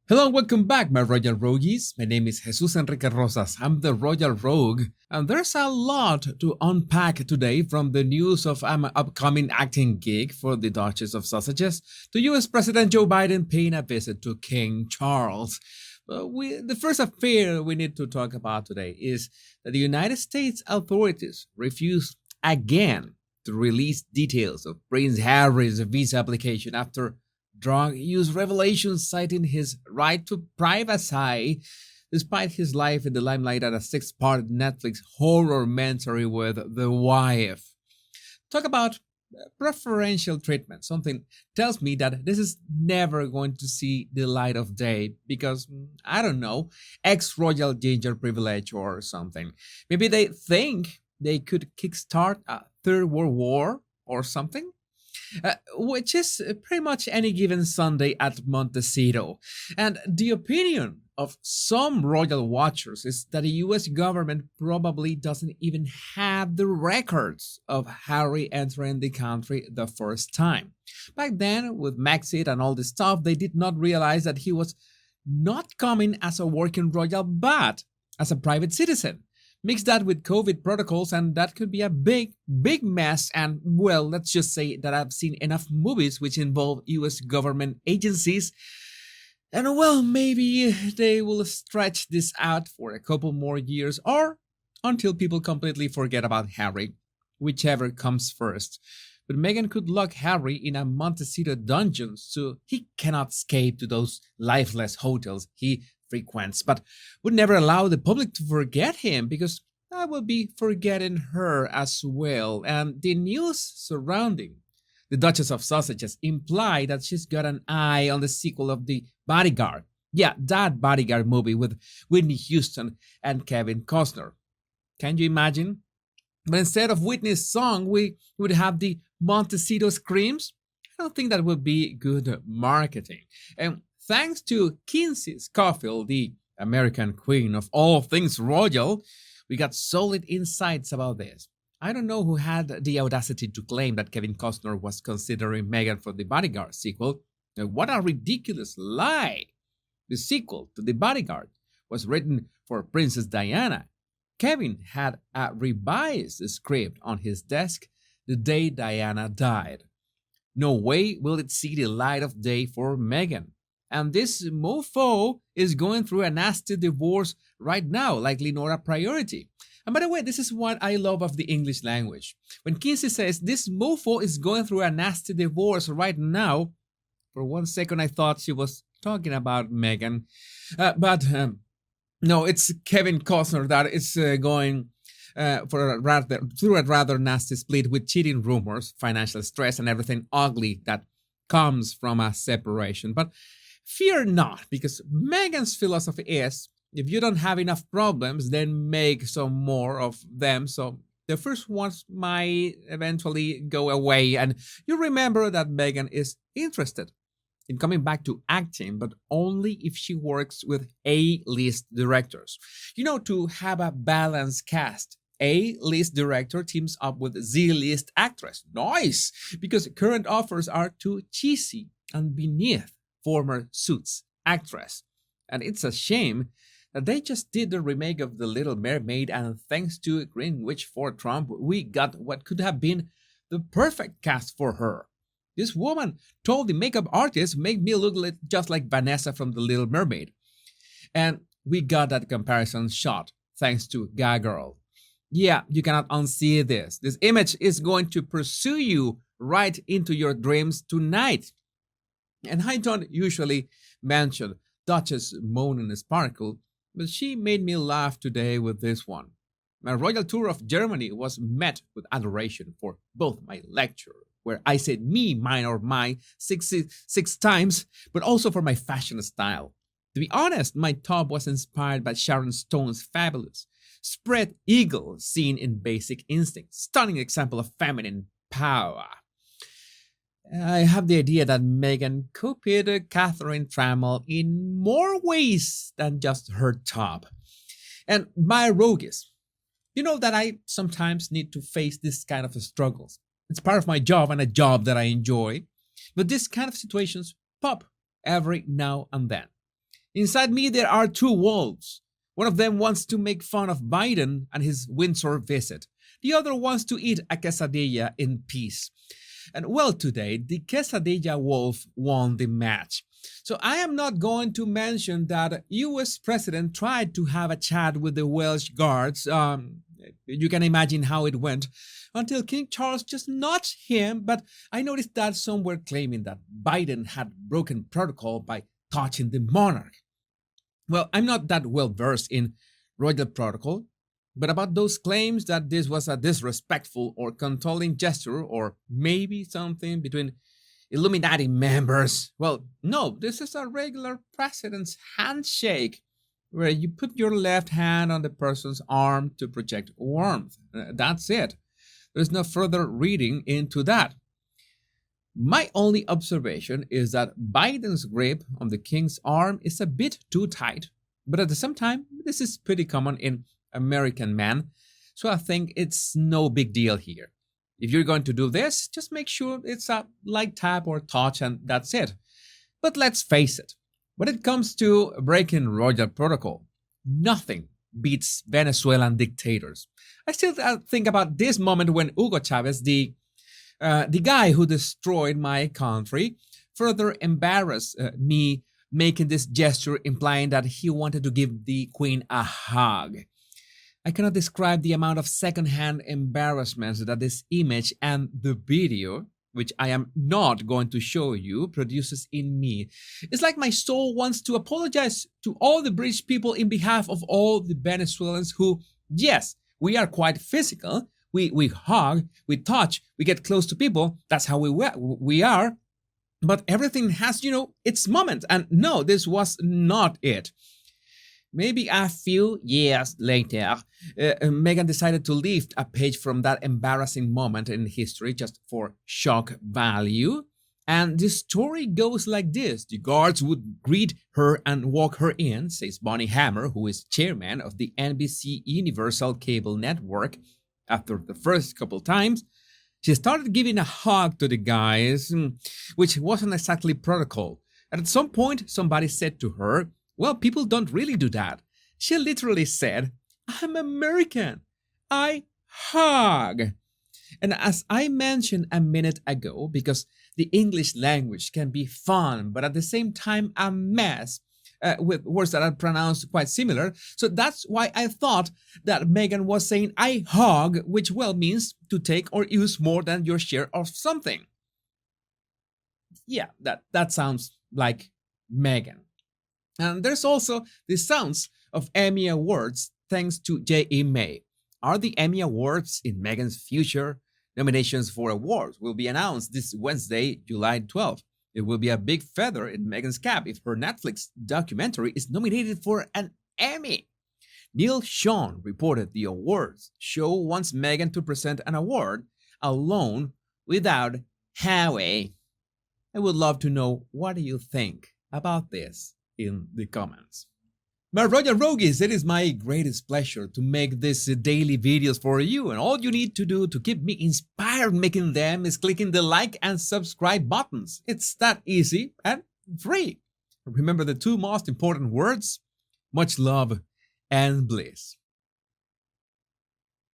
Hello and welcome back, my Royal Rogues. My name is Jesus Enrique Rosas. I'm the Royal Rogue, and there's a lot to unpack today, from the news of an upcoming acting gig for the Duchess of Sussex to US President Joe Biden paying a visit to King Charles. The first affair we need to talk about today is that the United States authorities refused again to release details of Prince Harry's visa application after drug use revelations, citing his right to privacy despite his life in the limelight at a six-part Netflix horror commentary with the wife. Talk about preferential treatment. Something tells me that this is never going to see the light of day because, I don't know, ex-royal ginger privilege or something. Maybe they think they could kickstart a third world war or something. Which is pretty much any given Sunday at Montecito. And the opinion of some royal watchers is that the US government probably doesn't even have the records of Harry entering the country the first time. Back then, with Maxit and all this stuff, they did not realize that he was not coming as a working royal, but as a private citizen. Mix that with COVID protocols, and that could be a big mess. And, well, let's just say that I've seen enough movies which involve US government agencies. And, well, maybe they will stretch this out for a couple more years or until people completely forget about Harry, whichever comes first. But Meghan could lock Harry in a Montecito dungeon so he cannot escape to those lifeless hotels he frequents, but would never allow the public to forget him because I will be forgetting her as well. And the news surrounding the Duchess of Sussex imply that she's got an eye on the sequel of The Bodyguard. Yeah, that Bodyguard movie with Whitney Houston and Kevin Costner. Can you imagine? But instead of Whitney's song, we would have the Montecito screams. I don't think that would be good marketing. And thanks to Kinsey Scofield, the American queen of all things royal, we got solid insights about this. I don't know who had the audacity to claim that Kevin Costner was considering Meghan for the Bodyguard sequel. What a ridiculous lie! The sequel to The Bodyguard was written for Princess Diana. Kevin had a revised script on his desk the day Diana died. No way will it see the light of day for Meghan. And this mofo is going through a nasty divorce right now, likely not a priority. And by the way, this is what I love of the English language. When Kinsey says this mofo is going through a nasty divorce right now, for one second I thought she was talking about Meghan. But no, it's Kevin Costner that is going through a rather nasty split with cheating rumors, financial stress, and everything ugly that comes from a separation. But fear not, because Meghan's philosophy is, if you don't have enough problems, then make some more of them. So the first ones might eventually go away. And you remember that Meghan is interested in coming back to acting, but only if she works with A-list directors. You know, to have a balanced cast. A-list director teams up with Z-list actress. Nice! Because current offers are too cheesy and beneath former Suits actress. And it's a shame that they just did the remake of The Little Mermaid, and thanks to Greenwich for Trump, we got what could have been the perfect cast for her. This woman told the makeup artist, make me look just like Vanessa from The Little Mermaid. And we got that comparison shot thanks to Gag Girl. Yeah, you cannot unsee this. This image is going to pursue you right into your dreams tonight. And I don't usually mention Duchess Moan and Sparkle, but she made me laugh today with this one. My royal tour of Germany was met with adoration for both my lecture, where I said me, mine, or my six times, but also for my fashion style. To be honest, my top was inspired by Sharon Stone's fabulous spread eagle seen in Basic Instinct. Stunning example of feminine power. I have the idea that Meghan copied Catherine Trammell in more ways than just her top. And my rogues, you know that I sometimes need to face this kind of struggles. It's part of my job and a job that I enjoy. But these kind of situations pop every now and then. Inside me, there are two wolves. One of them wants to make fun of Biden and his Windsor visit. The other wants to eat a quesadilla in peace. And well, today, the quesadilla wolf won the match. So I am not going to mention that US President tried to have a chat with the Welsh guards. You can imagine how it went until King Charles just nudged him. But I noticed that some were claiming that Biden had broken protocol by touching the monarch. Well, I'm not that well versed in royal protocol, but about those claims that this was a disrespectful or controlling gesture or maybe something between Illuminati members, well, no, this is a regular president's handshake where you put your left hand on the person's arm to project warmth. That's it. There's no further reading into that. My only observation is that Biden's grip on the king's arm is a bit too tight, but at the same time, this is pretty common in American men, so I think it's no big deal here. If you're going to do this, just make sure it's a light tap or touch and that's it. But let's face it, when it comes to breaking royal protocol, nothing beats Venezuelan dictators. I still think about this moment when Hugo Chavez, the guy who destroyed my country, further embarrassed me making this gesture implying that he wanted to give the queen a hug. I cannot describe the amount of secondhand embarrassment that this image and the video, which I am not going to show you, produces in me. It's like my soul wants to apologize to all the British people in behalf of all the Venezuelans who, yes, we are quite physical. We hug, we touch, we get close to people. That's how we are. But everything has, its moment. And no, this was not it. Maybe a few years later, Meghan decided to lift a page from that embarrassing moment in history just for shock value. And the story goes like this. The guards would greet her and walk her in, says Bonnie Hammer, who is chairman of the NBC Universal Cable Network. After the first couple times, she started giving a hug to the guys, which wasn't exactly protocol. And at some point, somebody said to her, well, people don't really do that. She literally said, I'm American. I hug. And as I mentioned a minute ago, because the English language can be fun, but at the same time a mess, with words that are pronounced quite similar. So that's why I thought that Meghan was saying I hug, which well means to take or use more than your share of something. Yeah, that sounds like Meghan. And there's also the sounds of Emmy Awards thanks to J.E. May. Are the Emmy Awards in Meghan's future? Nominations for awards will be announced this Wednesday, July 12th. It will be a big feather in Meghan's cap if her Netflix documentary is nominated for an Emmy. Neil Sean reported the awards show wants Meghan to present an award alone without Howie. I would love to know what do you think about this in the comments. My Royal Rogues, it is my greatest pleasure to make these daily videos for you, and all you need to do to keep me inspired making them is clicking the like and subscribe buttons. It's that easy and free. Remember the two most important words: much love and bliss.